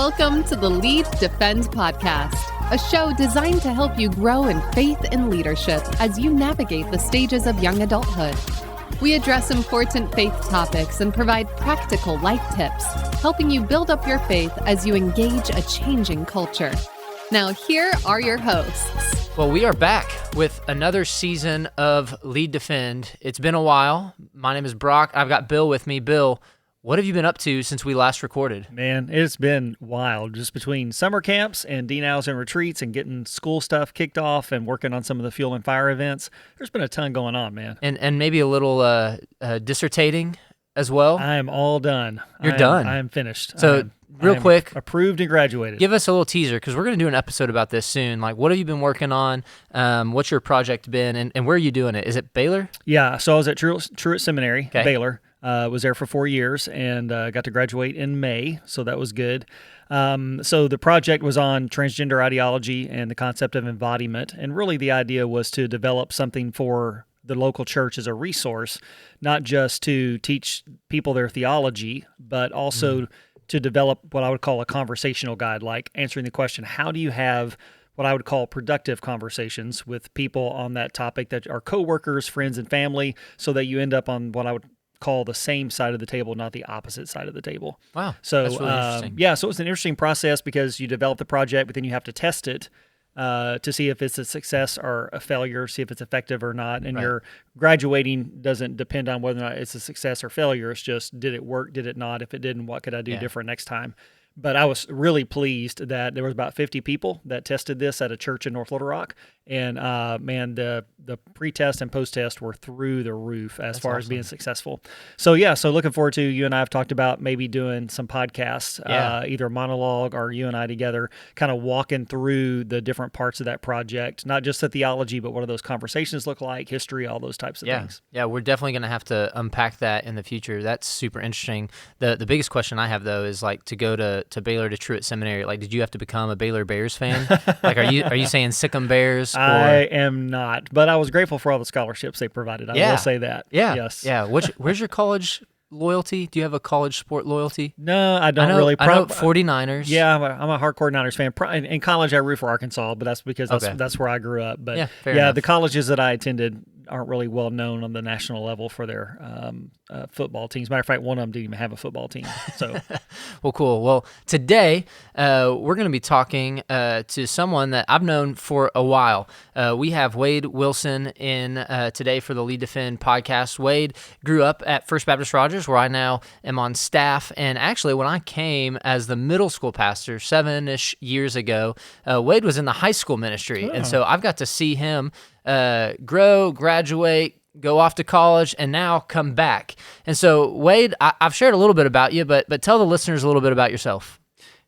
Welcome to the Lead Defend podcast, a show designed to help you grow in faith and leadership as you navigate the stages of young adulthood. We address important faith topics and provide practical life tips, helping you build up your faith as you engage a changing culture. Now, here are your hosts. Well, we are back with another season of Lead Defend. It's been a while. My name is Brock. I've got Bill with me. Bill, what have you been up to since we last recorded? Man, it's been wild. Just between summer camps and D-Nows and retreats and getting school stuff kicked off and working on some of the fuel and fire events, there's been a ton going on, man. And maybe a little dissertating as well? I am all done. You're done? I am finished. So real quick, approved and graduated. Give us a little teaser, because we're going to do an episode about this soon. Like, what have you been working on? What's your project been? And where are you doing it? Is it Baylor? Yeah, so I was at Truett Seminary, Okay. Baylor. Was there for 4 years and got to graduate in May, so that was good. So the project was on transgender ideology and the concept of embodiment, and really the idea was to develop something for the local church as a resource, not just to teach people their theology, but also to develop what I would call a conversational guide, like answering the question, how do you have what I would call productive conversations with people on that topic that are coworkers, friends, and family, so that you end up on what I would call the same side of the table, not the opposite side of the table. Wow, so that's really interesting. Yeah, so it's an interesting process because you develop the project, but then you have to test it to see if it's a success or a failure, see if it's effective or not. And Right. your graduating doesn't depend on whether or not it's a success or failure. It's just, did it work? Did it not? If it didn't, what could I do different next time? But I was really pleased that there was about 50 people that tested this at a church in North Little Rock. And man, the pre-test and post-test were through the roof as far as being successful. So yeah, so looking forward to, you and I have talked about maybe doing some podcasts, either a monologue or you and I together, kind of walking through the different parts of that project, not just the theology, but what do those conversations look like, history, all those types of things. Yeah, we're definitely going to have to unpack that in the future. That's super interesting. The biggest question I have, though, is like to go to Baylor, to Truett Seminary. Like, did you have to become a Baylor Bears fan? Like, are you saying sick 'em Bears? I am not, but I was grateful for all the scholarships they provided. I will say that. Yeah. Yes. Yeah. Where's your college loyalty? Do you have a college sport loyalty? No, I don't really. I know 49ers. Yeah, I'm a hardcore Niners fan. In college, I root for Arkansas, but that's because that's where I grew up. But fair enough. The colleges that I attended aren't really well known on the national level for their football teams. Matter of fact, one of them didn't even have a football team. So, well, cool. Well, today we're going to be talking to someone that I've known for a while. We have Wade Wilson in today for the Lead Defend podcast. Wade grew up at First Baptist Rogers, where I now am on staff. And actually, when I came as the middle school pastor 7-ish years ago, Wade was in the high school ministry. And so I've got to see him grow, graduate, go off to college, and now come back. And so, Wade, I've shared a little bit about you, but tell the listeners a little bit about yourself.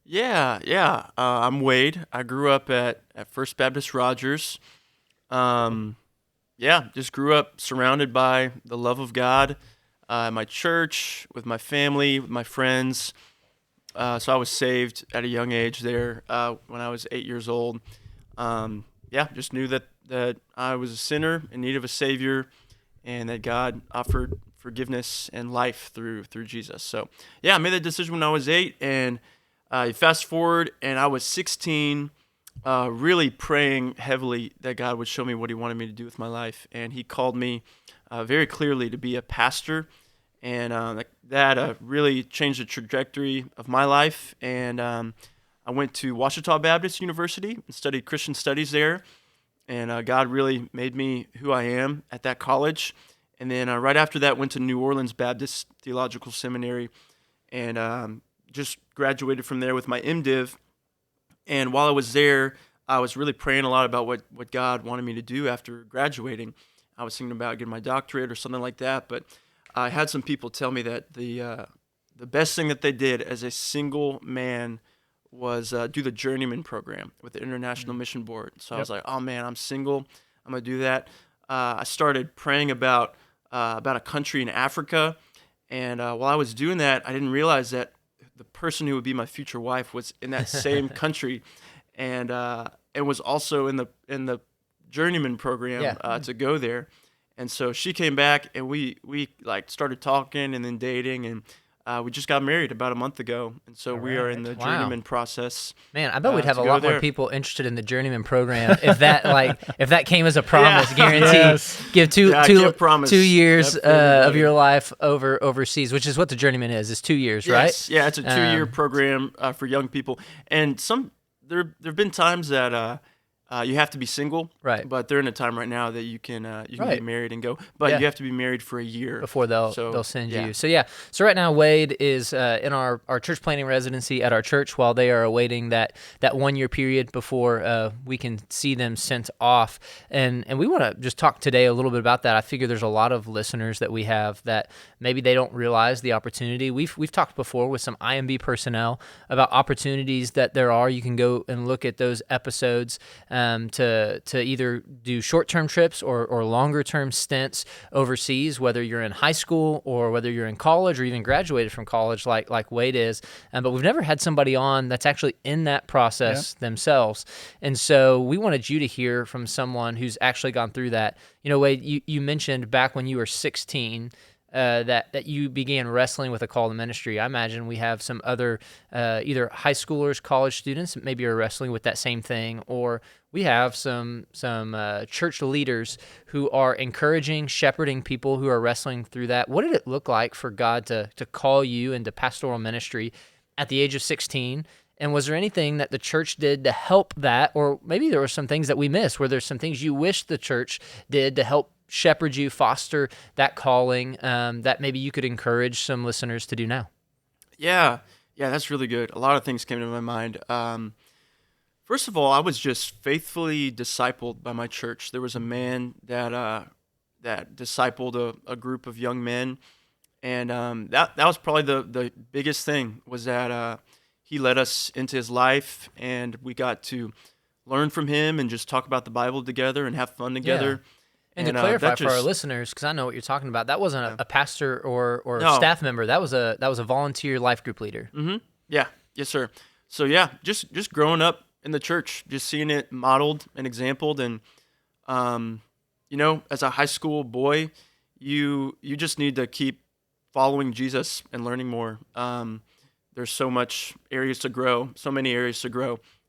Yeah. I'm Wade. I grew up at First Baptist Rogers. Just grew up surrounded by the love of God, my church, with my family, with my friends. So I was saved at a young age there when I was 8 years old. Just knew that I was a sinner in need of a Savior, and that God offered forgiveness and life through Jesus. So, I made that decision when I was 8, and fast forward, and I was 16, really praying heavily that God would show me what He wanted me to do with my life, and He called me very clearly to be a pastor, and that really changed the trajectory of my life, and I went to Ouachita Baptist University and studied Christian studies there. And God really made me who I am at that college. And then right after that, went to New Orleans Baptist Theological Seminary and just graduated from there with my MDiv. And while I was there, I was really praying a lot about what God wanted me to do after graduating. I was thinking about getting my doctorate or something like that. But I had some people tell me that the best thing that they did as a single man was do the Journeyman program with the International Mission Board. So I was like, oh man, I'm single, I'm gonna do that. I started praying about a country in Africa, and while I was doing that, I didn't realize that the person who would be my future wife was in that same country, and was also in the Journeyman program to go there. And so she came back, and we like started talking and then dating, and we just got married about a month ago, and so we are in the Wow. Journeyman process. Man, I bet we'd have to a go lot more there. people interested in the Journeyman program if that came as a promise, Yeah. guarantee. Yes. Give two Yeah, I can't promise 2 years that for of everybody. your life overseas, which is what the Journeyman is 2 years, right? Yes, yeah, it's a 2-year program for young people, and there've been times that you have to be single, Right. But they're in a time right now that you can Right. get married and go, but Yeah. you have to be married for a year Before they'll So, send yeah. you. So right now Wade is in our church planning residency at our church while they are awaiting that 1 year period before we can see them sent off. And we want to just talk today a little bit about that. I figure there's a lot of listeners that we have that maybe they don't realize the opportunity. We've talked before with some IMB personnel about opportunities that there are. You can go and look at those episodes to either do short-term trips or longer-term stints overseas, whether you're in high school or whether you're in college or even graduated from college like Wade is. But we've never had somebody on that's actually in that process themselves. And so we wanted you to hear from someone who's actually gone through that. You know, Wade, you mentioned back when you were 16 that you began wrestling with a call to ministry. I imagine we have some other either high schoolers, college students that maybe are wrestling with that same thing, or we have some church leaders who are encouraging, shepherding people who are wrestling through that. What did it look like for God to call you into pastoral ministry at the age of 16? And was there anything that the church did to help that? Or maybe there were some things that we missed. Were there some things you wish the church did to help shepherd you, foster that calling that maybe you could encourage some listeners to do now? Yeah, that's really good. A lot of things came to my mind. First of all, I was just faithfully discipled by my church. There was a man that discipled a group of young men, and that was probably the biggest thing, was that he led us into his life, and we got to learn from him and just talk about the Bible together and have fun together. And to clarify for our listeners, because I know what you're talking about, that wasn't a pastor or No. staff member. That was a volunteer life group leader. Mm-hmm. Yeah, yes, sir. So yeah, just growing up in the church, just seeing it modeled and exampled, and as a high school boy, you just need to keep following Jesus and learning more. There's so many areas to grow,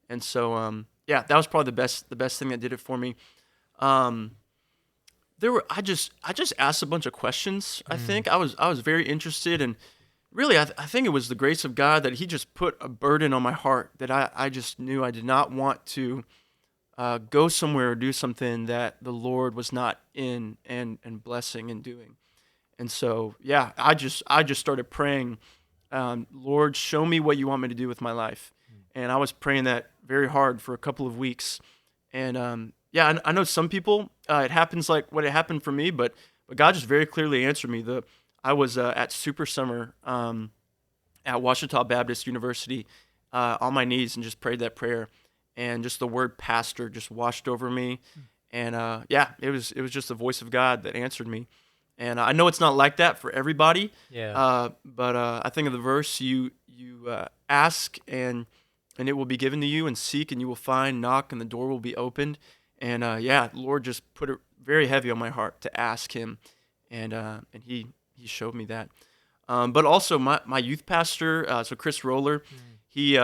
and so that was probably the best thing that did it for me. I just asked a bunch of questions. I think I was very interested, and really I think it was the grace of God that he just put a burden on my heart that I just knew I did not want to go somewhere or do something that the Lord was not in and blessing and doing. And so I just started praying, Lord, show me what you want me to do with my life. And I was praying that very hard for a couple of weeks. And I know some people, it happens like what it happened for me, but God just very clearly answered me. I was at Super Summer at Ouachita Baptist University on my knees and just prayed that prayer, and just the word pastor just washed over me. And it was just the voice of God that answered me. And I know it's not like that for everybody. But I think of the verse, you ask and it will be given to you, and seek and you will find, knock and the door will be opened. And the Lord just put it very heavy on my heart to ask him, and he showed me that. But also my youth pastor, so Chris Roller, he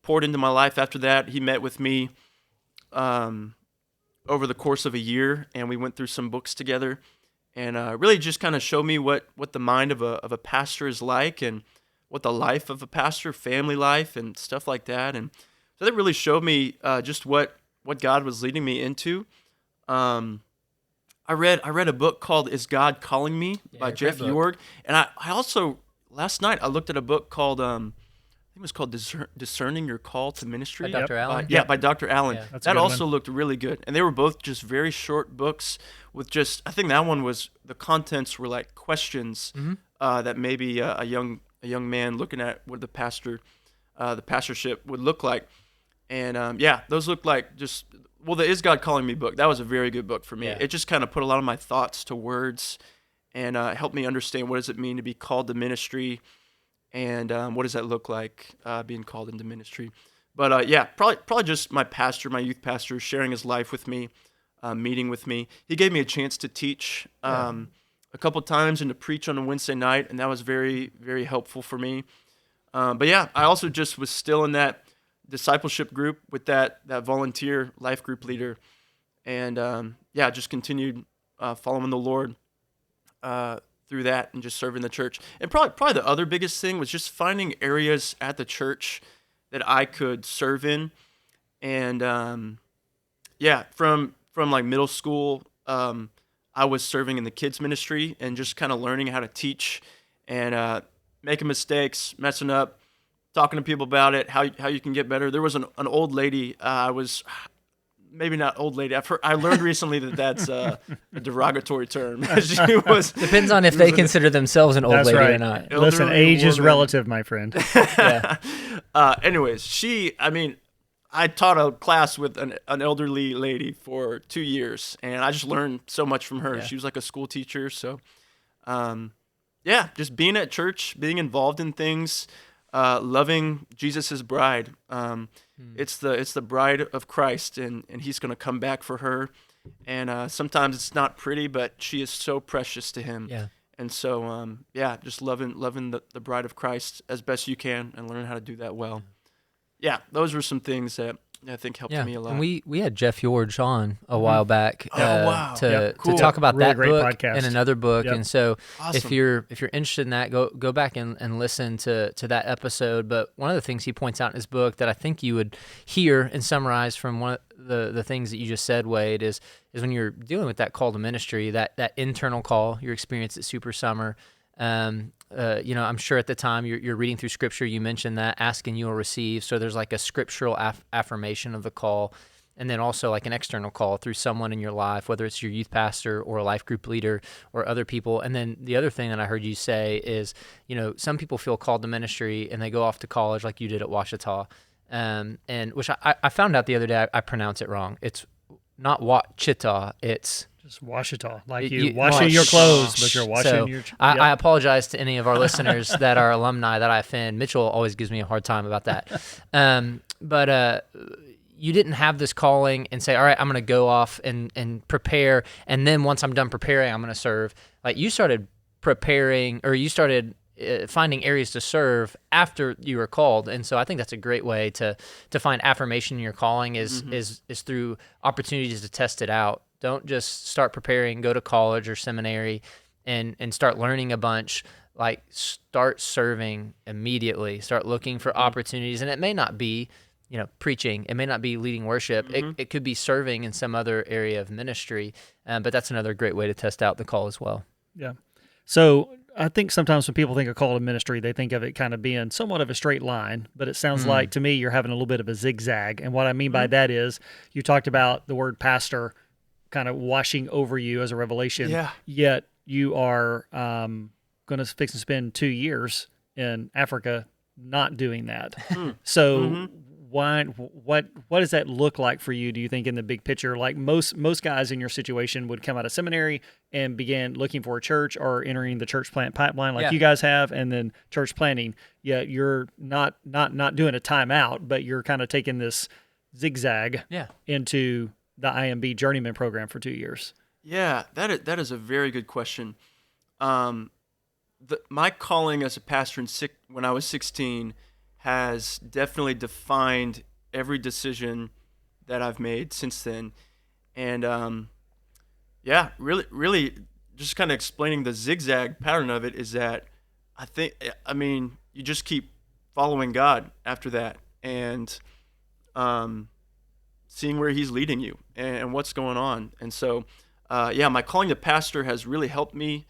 poured into my life after that. He met with me over the course of a year, and we went through some books together, and really just kind of showed me what the mind of a pastor is like, and what the life of a pastor, family life, and stuff like that. And so that really showed me just what God was leading me into. I read a book called "Is God Calling Me" by Jeff York, and I also last night I looked at a book called I think it was called "Discerning Your Call to Ministry" By Dr. Allen. by Dr. Allen. Yeah. That's a That good also one. looked really good, and they were both just very short books with just, I think that one was, the contents were like questions that maybe a young man looking at what the pastorship would look like. And those look like just, the "Is God Calling Me" book, that was a very good book for me. Yeah. It just kind of put a lot of my thoughts to words, and helped me understand what does it mean to be called to ministry, and what does that look like, being called into ministry. But probably just my youth pastor, sharing his life with me, meeting with me. He gave me a chance to teach a couple times and to preach on a Wednesday night, and that was very, very helpful for me. But yeah, I also just was still in that discipleship group with that volunteer life group leader, and just continued following the Lord through that and just serving the church. And probably the other biggest thing was just finding areas at the church that I could serve in, and from like middle school, I was serving in the kids ministry and just kind of learning how to teach and making mistakes, messing up, talking to people about it, how you can get better. There was an old lady. I was maybe not old lady. I learned recently that that's a derogatory term. She was Depends on if they consider themselves an old That's lady right. or not. Listen, Elderly age is woman. relative, my friend. Yeah. Anyways, I taught a class with an elderly lady for 2 years, and I just learned so much from her. Yeah. She was like a school teacher. So, just being at church, being involved in things, loving Jesus' bride. It's the bride of Christ, and he's going to come back for her. And sometimes it's not pretty, but she is so precious to him. Yeah. And so, just loving the bride of Christ as best you can and learning how to do that well. Yeah, those were some things that I think helped me a lot. And we had Jeff George on a while back wow. to Cool. talk about Really that great book podcast. and another book. Yep. And so Awesome. if you're interested in that, go back and listen to that episode. But one of the things he points out in his book that I think you would hear and summarize from one of the things that you just said, Wade, is when you're dealing with that call to ministry, that internal call, your experience at Super Summer. I'm sure at the time you're reading through scripture, you mentioned that ask and you will receive. So there's like a scriptural affirmation of the call, and then also like an external call through someone in your life, whether it's your youth pastor or a life group leader or other people. And then the other thing that I heard you say is, some people feel called to ministry and they go off to college like you did at Ouachita. And which I found out the other day, I pronounce it wrong. It's not Ouachita, it's Just wash it all. Like You- you washing your clothes, but you're washing so your... I apologize to any of our listeners that are alumni that I offend. Mitchell always gives me a hard time about that. But you didn't have this calling and say, all right, I'm going to go off and prepare. And then once I'm done preparing, I'm going to serve. Like you started preparing, or you started finding areas to serve after you were called. And so I think that's a great way to find affirmation in your calling is through opportunities to test it out. Don't just start preparing, go to college or seminary and start learning a bunch. Like start serving immediately, start looking for opportunities. And it may not be, preaching. It may not be leading worship. It could be serving in some other area of ministry. But that's another great way to test out the call as well. Yeah. So I think sometimes when people think of call to ministry, they think of it kind of being somewhat of a straight line, but it sounds like to me you're having a little bit of a zigzag. And what I mean by that is you talked about the word pastor kind of washing over you as a revelation. Yeah. Yet you are going to fix and spend 2 years in Africa not doing that. So what does that look like for you, do you think, in the big picture? Like most guys in your situation would come out of seminary and begin looking for a church or entering the church plant pipeline like you guys have, and then church planting. Yet you're not doing a timeout, but you're kind of taking this zigzag into the IMB Journeyman program for 2 years. Yeah, that is a very good question. My calling as a pastor when I was 16 has definitely defined every decision that I've made since then. And really just kind of explaining the zigzag pattern of it is that you just keep following God after that and seeing where he's leading you and what's going on. And so, my calling to pastor has really helped me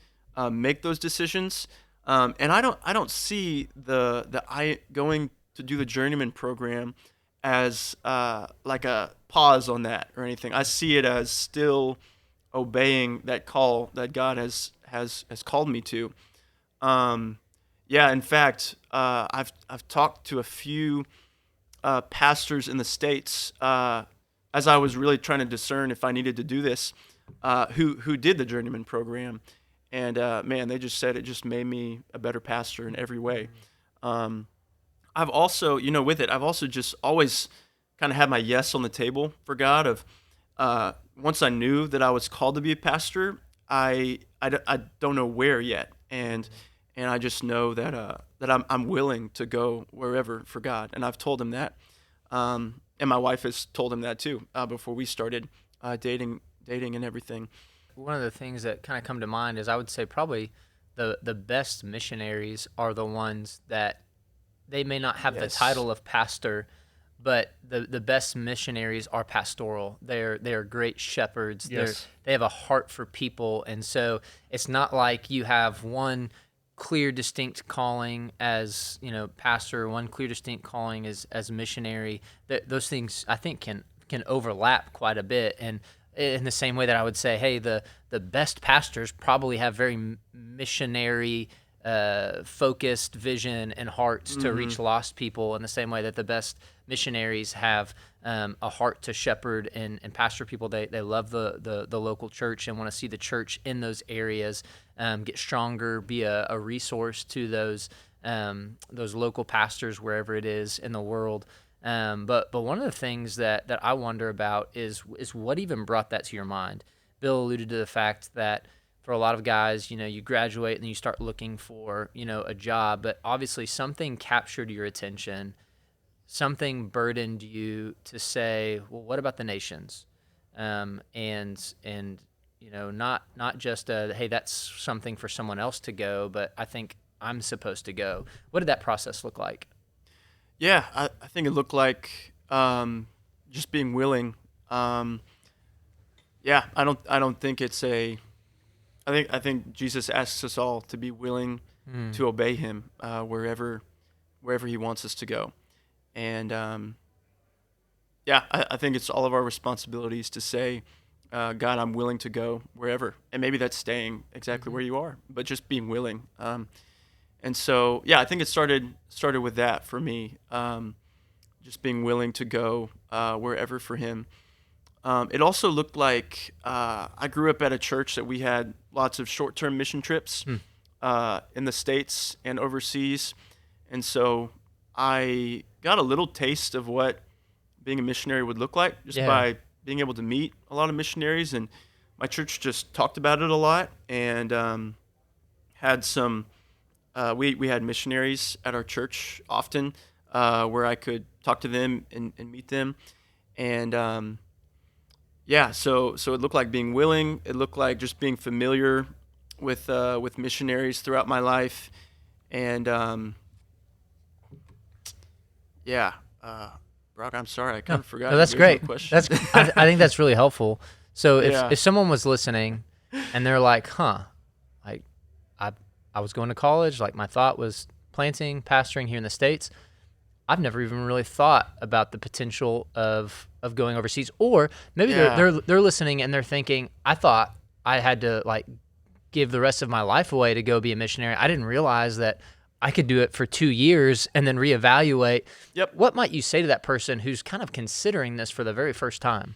make those decisions. And I don't see I going to do the Journeyman program as like a pause on that or anything. I see it as still obeying that call that God has called me to. In fact, I've talked to a few pastors in the States as I was really trying to discern if I needed to do this, who did the Journeyman program. And they just said it just made me a better pastor in every way. I've also, with it, I've also just always kind of had my yes on the table for God. Once I knew that I was called to be a pastor, I don't know where yet, and I just know that I'm willing to go wherever for God, and I've told him that, and my wife has told him that too before we started dating and everything. One of the things that kind of come to mind is I would say probably the best missionaries are the ones that they may not have the Yes. title of pastor, but the best missionaries are pastoral. They're great shepherds. Yes. They have a heart for people, and so it's not like you have one clear, distinct calling as pastor, one clear, distinct calling as missionary. Those things I think can overlap quite a bit, and in the same way that I would say, hey, the best pastors probably have very missionary focused vision and hearts to reach lost people, in the same way that the best missionaries have a heart to shepherd and pastor people. They love the local church and want to see the church in those areas get stronger, be a resource to those local pastors wherever it is in the world. But one of the things that I wonder about is what even brought that to your mind. Bill alluded to the fact that for a lot of guys, you graduate and then you start looking for, a job, but obviously something captured your attention, something burdened you to say, well, what about the nations? And not just hey, that's something for someone else to go, but I think I'm supposed to go. What did that process look like? Yeah, I think it looked like just being willing. Yeah, I don't think it's a. I think Jesus asks us all to be willing to obey him wherever he wants us to go, and yeah, I think it's all of our responsibilities to say, God, I'm willing to go wherever, and maybe that's staying exactly where you are, but just being willing. And so, yeah, I think it started with that for me, just being willing to go wherever for him. It also looked like I grew up at a church that we had lots of short-term mission trips in the States and overseas. And so I got a little taste of what being a missionary would look like just by being able to meet a lot of missionaries. And my church just talked about it a lot and had some we had missionaries at our church often where I could talk to them and meet them. And yeah, so it looked like being willing. It looked like just being familiar with missionaries throughout my life, and yeah, Brock, I'm sorry, I kind of forgot. No, that's your original great. Question. I think that's really helpful. So if Yeah. someone was listening and they're like, like I was going to college, like my thought was planting, pastoring here in the States. I've never even really thought about the potential of going overseas, or maybe Yeah. they're listening and they're thinking, I thought I had to like give the rest of my life away to go be a missionary. I didn't realize that I could do it for 2 years and then reevaluate. Yep. What might you say to that person who's kind of considering this for the very first time?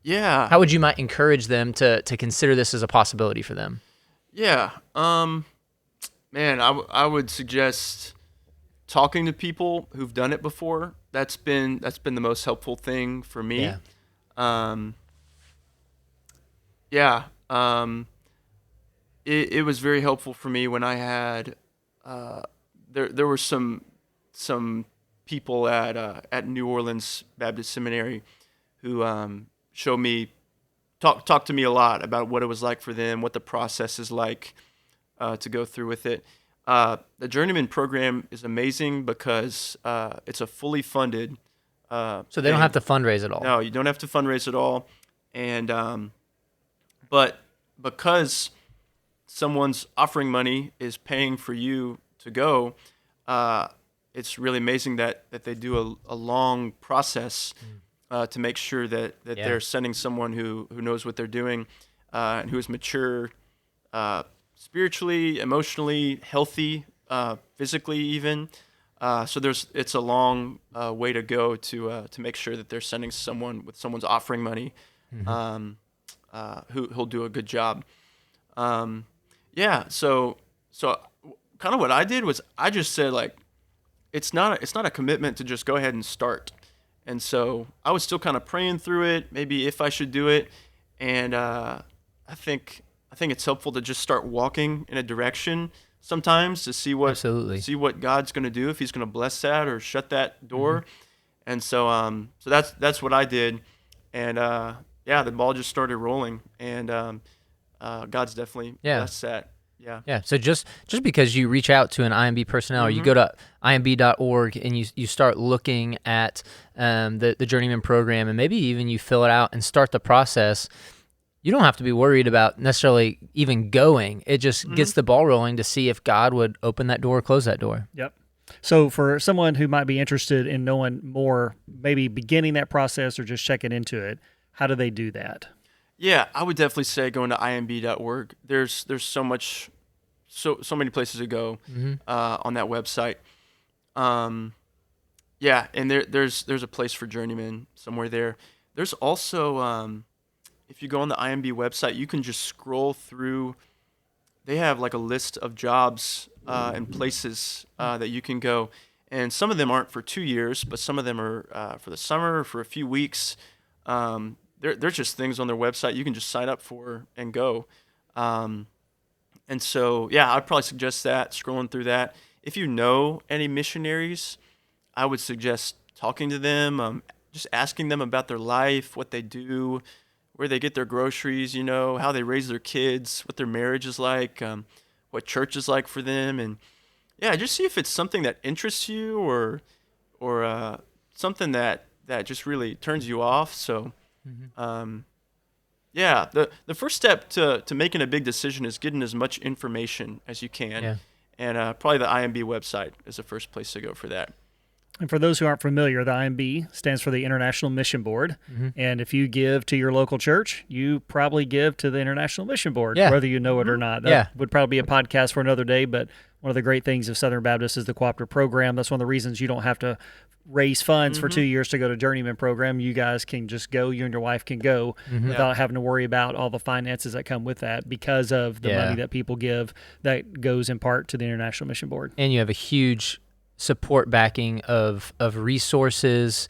Yeah. How would you might encourage them to consider this as a possibility for them? Yeah. Man, I would suggest talking to people who've done it before. That's been the most helpful thing for me. Yeah. Yeah. It was very helpful for me when I had there were some people at New Orleans Baptist Seminary who showed me talked to me a lot about what it was like for them, what the process is like to go through with it. The Journeyman program is amazing because it's a fully funded. So they don't have to fundraise at all. No, you don't have to fundraise at all, and but because someone's offering money is paying for you to go, it's really amazing that they do a long process to make sure that they're sending someone who knows what they're doing and who is mature spiritually, emotionally, healthy, physically even. So it's a long way to go to make sure that they're sending someone's offering money who'll do a good job. So kind of what I did was I just said, like, it's not a commitment to just go ahead and start. And so I was still kind of praying through it, maybe if I should do it. And I think I think it's helpful to just start walking in a direction sometimes to Absolutely. see what God's going to do, if he's going to bless that or shut that door. And so that's what I did. And the ball just started rolling, and God's definitely blessed that. Yeah. Yeah. So just because you reach out to an IMB personnel, or you go to imb.org and you start looking at the Journeyman program, and maybe even you fill it out and start the process, you don't have to be worried about necessarily even going. It just gets the ball rolling to see if God would open that door or close that door. Yep. So for someone who might be interested in knowing more, maybe beginning that process or just checking into it, how do they do that? Yeah, I would definitely say going to imb.org. There's so many places to go on that website. And there's a place for Journeyman somewhere there. There's also if you go on the IMB website, you can just scroll through. They have like a list of jobs and places that you can go, and some of them aren't for 2 years, but some of them are for the summer or for a few weeks. There's just things on their website you can just sign up for and go. And so, I'd probably suggest that, scrolling through that. If you know any missionaries, I would suggest talking to them, just asking them about their life, what they do, where they get their groceries, how they raise their kids, what their marriage is like, what church is like for them. And, just see if it's something that interests you or something that just really turns you off. So, the first step to making a big decision is getting as much information as you can. Yeah. And probably the IMB website is the first place to go for that. And for those who aren't familiar, the IMB stands for the International Mission Board. And if you give to your local church, you probably give to the International Mission Board, whether you know it or not. That would probably be a podcast for another day, but one of the great things of Southern Baptist is the cooperative program. That's one of the reasons you don't have to raise funds for 2 years to go to Journeyman program. You guys can just go, you and your wife can go without having to worry about all the finances that come with that because of the money that people give that goes in part to the International Mission Board. And you have a huge support backing of resources,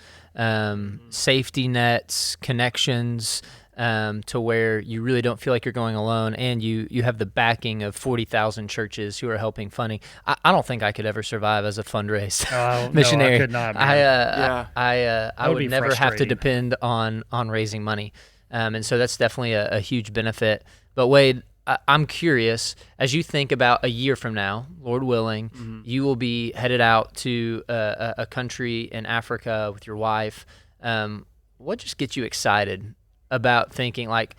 safety nets, connections, to where you really don't feel like you're going alone, and you have the backing of 40,000 churches who are helping funding. I don't think I could ever survive as a fundraise missionary. No, I could not. I would never have to depend on raising money, and so that's definitely a huge benefit. But Wade, I'm curious, as you think about a year from now, Lord willing, you will be headed out to a country in Africa with your wife. What just gets you excited about thinking, like,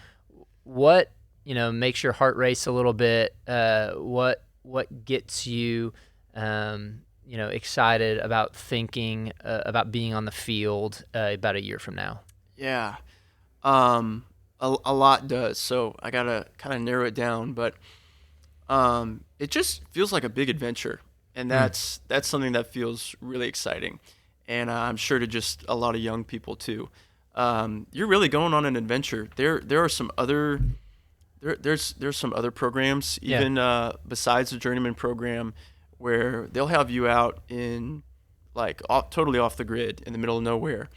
what makes your heart race a little bit? What gets you excited about thinking about being on the field about a year from now? Yeah. A lot does, so I gotta kind of narrow it down, but it just feels like a big adventure, and that's something that feels really exciting, and I'm sure to just a lot of young people too. You're really going on an adventure. There are some other there's some other programs even besides the Journeyman program where they'll have you out in totally off the grid in the middle of nowhere,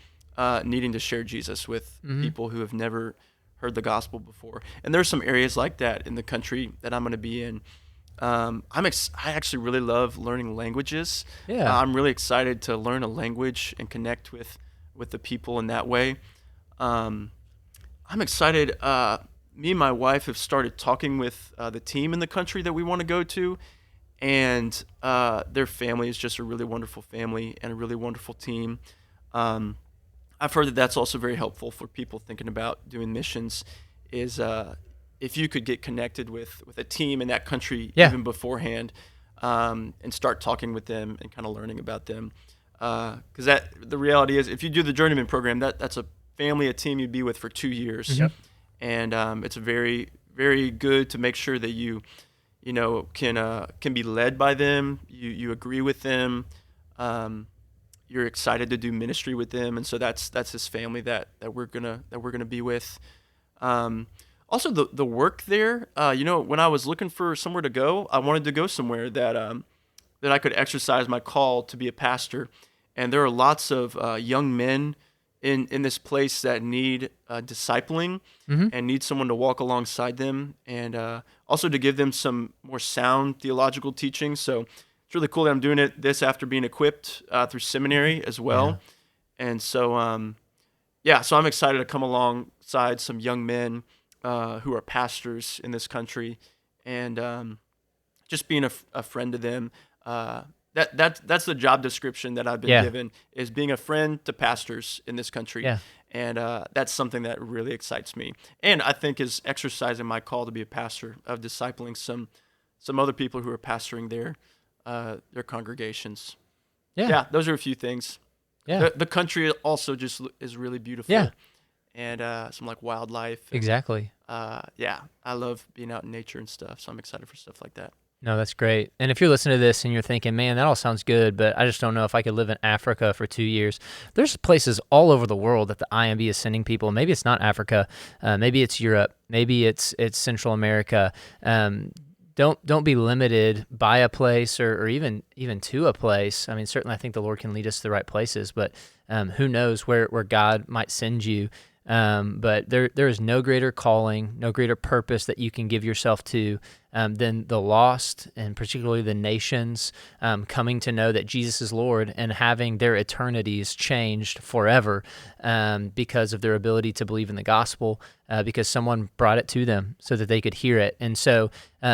needing to share Jesus with people who have never heard the gospel before. And there's some areas like that in the country that I'm going to be in. I actually really love learning languages. I'm really excited to learn a language and connect with the people in that way. I'm excited. Me and my wife have started talking with the team in the country that we want to go to, and their family is just a really wonderful family and a really wonderful team. I've heard that that's also very helpful for people thinking about doing missions, is if you could get connected with a team in that country even beforehand, and start talking with them and kind of learning about them. Because the reality is, if you do the Journeyman program, that's a family, a team you'd be with for 2 years. And it's very, very good to make sure that you can be led by them, you agree with them, you're excited to do ministry with them, and so that's his family that we're gonna be with. Also, the work there. When I was looking for somewhere to go, I wanted to go somewhere that I could exercise my call to be a pastor. And there are lots of young men in this place that need discipling and need someone to walk alongside them, and also to give them some more sound theological teaching. So it's really cool that I'm doing this after being equipped through seminary as well. Yeah. And so, so I'm excited to come alongside some young men who are pastors in this country, and just being a friend to them. That's the job description that I've been given, is being a friend to pastors in this country. Yeah. And that's something that really excites me, and I think is exercising my call to be a pastor, of discipling some other people who are pastoring their congregations. Yeah, those are a few things. Yeah, the country also just is really beautiful. Yeah, and some like wildlife. Exactly. I love being out in nature and stuff, so I'm excited for stuff like that. No, that's great. And if you're listening to this and you're thinking, man, that all sounds good, but I just don't know if I could live in Africa for 2 years. There's places all over the world that the IMB is sending people. Maybe it's not Africa. Maybe it's Europe. Maybe it's Central America. Don't be limited by a place or even to a place. I mean, certainly I think the Lord can lead us to the right places, but who knows where God might send you. But there is no greater calling, no greater purpose that you can give yourself to than the lost, and particularly the nations, coming to know that Jesus is Lord and having their eternities changed forever because of their ability to believe in the gospel, because someone brought it to them so that they could hear it. And so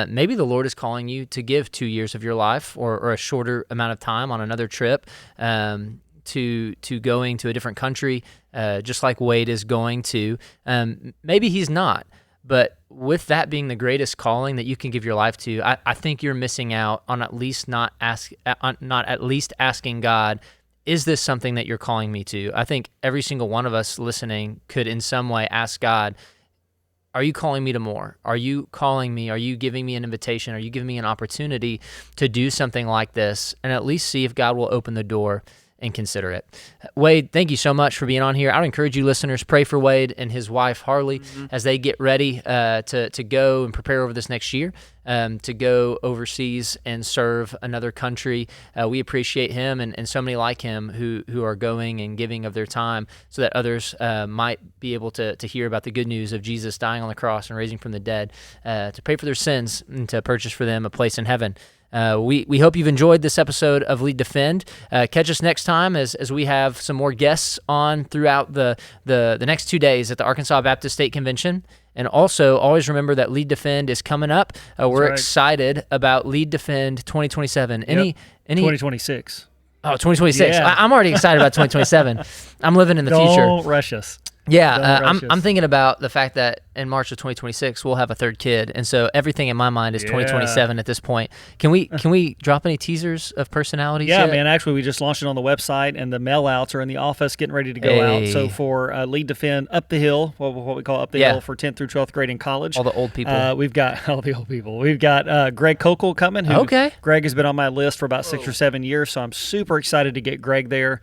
maybe the Lord is calling you to give 2 years of your life or a shorter amount of time on another trip, to going to a different country, just like Wade is going to. Maybe he's not, but with that being the greatest calling that you can give your life to, I think you're missing out on at least asking God, is this something that you're calling me to? I think every single one of us listening could in some way ask God, are you calling me to more? Are you calling me? Are you giving me an invitation? Are you giving me an opportunity to do something like this? And at least see if God will open the door and consider it. Wade, thank you so much for being on here. I would encourage you listeners, pray for Wade and his wife, Harley, as they get ready to go and prepare over this next year, to go overseas and serve another country. We appreciate him and so many like him who are going and giving of their time so that others might be able to hear about the good news of Jesus dying on the cross and raising from the dead, to pay for their sins and to purchase for them a place in heaven. We hope you've enjoyed this episode of Lead Defend. Catch us next time as we have some more guests on throughout the next 2 days at the Arkansas Baptist State Convention. And also, always remember that Lead Defend is coming up. We're excited about Lead Defend 2027. Any 2026. Oh, 2026. Yeah. I'm already excited about 2027. I'm living in the future. Don't rush us. Yeah, I'm thinking about the fact that in March of 2026 we'll have a third kid, and so everything in my mind is 2027 at this point. Can we drop any teasers of personalities? Yeah, yet? man. Actually, we just launched it on the website, and the mail outs are in the office, getting ready to go out. So for Lead Defend Up the Hill, what we call Up the Hill for 10th through 12th grade in college, all the old people. We've got all the old people. We've got Greg Kokel coming. Greg has been on my list for about 6 or 7 years, so I'm super excited to get Greg there.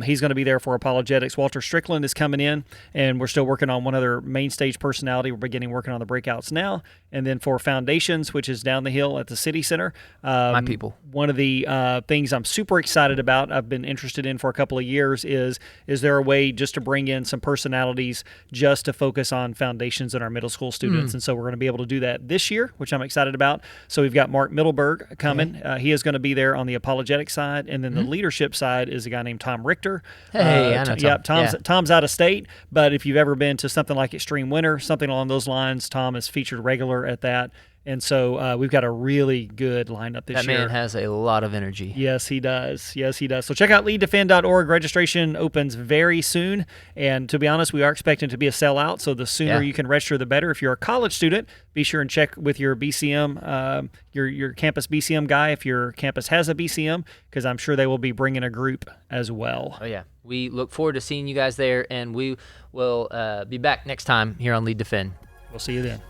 He's going to be there for apologetics. Walter Strickland is coming in, and we're still working on one other main stage personality. We're beginning working on the breakouts now. And then for Foundations, which is down the hill at the City Center. My people. One of the things I'm super excited about, I've been interested in for a couple of years, is there a way just to bring in some personalities just to focus on Foundations in our middle school students? And so we're going to be able to do that this year, which I'm excited about. So we've got Mark Middleberg coming. He is going to be there on the apologetic side. And then the leadership side is a guy named Tom Richter. Hey, I know Tom. Tom's out of state, but if you've ever been to something like Extreme Winter, something along those lines, Tom is featured regular at that. And so we've got a really good lineup this year. That man has a lot of energy. Yes, he does. So check out leaddefend.org. Registration opens very soon. And to be honest, we are expecting to be a sellout. So the sooner you can register, the better. If you're a college student, be sure and check with your BCM, your campus BCM guy, if your campus has a BCM, because I'm sure they will be bringing a group as well. Oh, yeah. We look forward to seeing you guys there, and we will be back next time here on Lead Defend. We'll see you then.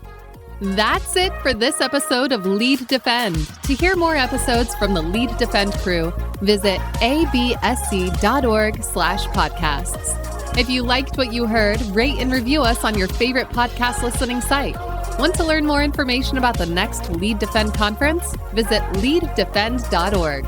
That's it for this episode of Lead Defend. To hear more episodes from the Lead Defend crew, visit absc.org/podcasts. If you liked what you heard, rate and review us on your favorite podcast listening site. Want to learn more information about the next Lead Defend conference? Visit leaddefend.org.